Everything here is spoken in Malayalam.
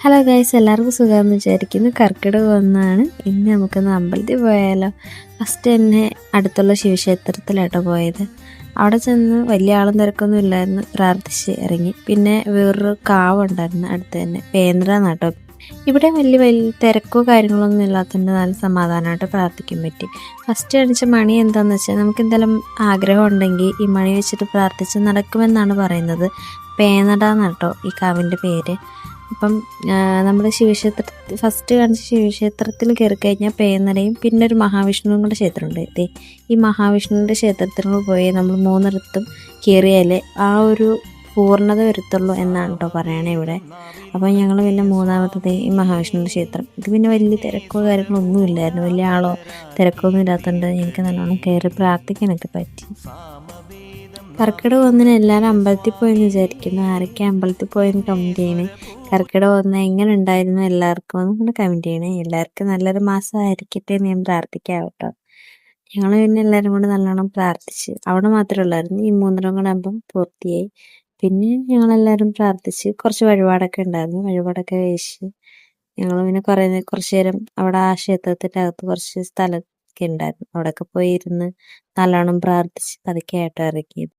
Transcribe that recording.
ഹലോ ഗൈസ്, എല്ലാവർക്കും സുഖമാണെന്ന് വിചാരിക്കുന്നു. കർക്കിടകം ഒന്നാണ്. ഇന്ന് നമുക്കൊന്ന് അമ്പലത്തിൽ പോയാലോ. ഫസ്റ്റ് തന്നെ അടുത്തുള്ള ശിവക്ഷേത്രത്തിലാട്ടോ പോയത്. അവിടെ ചെന്ന് വലിയ ആളും തിരക്കൊന്നും ഇല്ലായിരുന്നു, പ്രാർത്ഥിച്ച് ഇറങ്ങി. പിന്നെ വേറൊരു കാവുണ്ടായിരുന്നു അടുത്ത് തന്നെ, പേന്ദ്ര നാട്ടോ. ഇവിടെ വലിയ തിരക്കോ കാര്യങ്ങളൊന്നും ഇല്ലാത്തതുകൊണ്ട് നല്ല സമാധാനമായിട്ട് പ്രാർത്ഥിക്കാൻ പറ്റി. ഫസ്റ്റ് കാണിച്ച മണി എന്താണെന്ന് വെച്ചാൽ, നമുക്ക് എന്തെങ്കിലും ആഗ്രഹം ഉണ്ടെങ്കിൽ ഈ മണി വെച്ചിട്ട് പ്രാർത്ഥിച്ച് നടക്കുമെന്നാണ് പറയുന്നത്. പേനട എന്നാട്ടോ ഈ കാവിൻ്റെ പേര്. അപ്പം നമ്മുടെ ഫസ്റ്റ് കാണിച്ച ശിവക്ഷേത്രത്തിൽ കയറി കഴിഞ്ഞാൽ പേനടയും പിന്നെ ഒരു മഹാവിഷ്ണുവിൻ്റെ ക്ഷേത്രമുണ്ട്. ഈ മഹാവിഷ്ണുവിൻ്റെ ക്ഷേത്രത്തിൽ പോയി നമ്മൾ മൂന്നിടത്തും കയറിയാലേ ആ ഒരു പൂർണ്ണത വരുത്തുള്ളൂ എന്നാണ് കേട്ടോ പറയണേ ഇവിടെ. അപ്പോൾ ഞങ്ങൾ പിന്നെ മൂന്നാമത്തത് ഈ മഹാവിഷ്ണുവിൻ്റെ ക്ഷേത്രം. ഇത് പിന്നെ വലിയ തിരക്കോ കാര്യങ്ങളോ ഒന്നും ഇല്ലായിരുന്നു, വലിയ ആളോ തിരക്കൊന്നും ഇല്ലാത്തതുകൊണ്ട് ഞങ്ങൾക്ക് നല്ലോണം കയറി പ്രാർത്ഥിക്കാനൊക്കെ പറ്റി. കർക്കിടകം ഒന്നിന് എല്ലാവരും അമ്പലത്തിൽ പോയെന്ന് വിചാരിക്കുന്നു. ആരൊക്കെ അമ്പലത്തിൽ പോയെന്ന് കമൻറ്റ് ചെയ്യണേ. കർക്കിടകം ഒന്ന് എങ്ങനെ ഉണ്ടായിരുന്നു എല്ലാവർക്കും ഒന്ന് കമൻറ്റ് ചെയ്യണേ. എല്ലാവർക്കും നല്ലൊരു മാസം ആയിരിക്കട്ടെ എന്ന് ഞാൻ പ്രാർത്ഥിക്കാം കേട്ടോ. ഞങ്ങൾ പിന്നെ എല്ലാവരും കൂടെ നല്ലോണം പ്രാർത്ഥിച്ച്. അവിടെ മാത്രമേ ഉള്ളായിരുന്നു, ഈ 3 കൂടെ ആകുമ്പം പൂർത്തിയായി. പിന്നെ ഞങ്ങളെല്ലാവരും പ്രാർത്ഥിച്ച് കുറച്ച് വഴിപാടൊക്കെ ഉണ്ടായിരുന്നു. വഴിപാടൊക്കെ കഴിച്ച് ഞങ്ങൾ പിന്നെ കുറച്ച് നേരം അവിടെ ആ ക്ഷേത്രത്തിൻ്റെ അകത്ത് കുറച്ച് സ്ഥലമൊക്കെ ഉണ്ടായിരുന്നു. അവിടെയൊക്കെ പോയി ഇരുന്ന് നല്ലോണം പ്രാർത്ഥിച്ച് പതുക്കെ ആയിട്ട് ഇറങ്ങിയത്.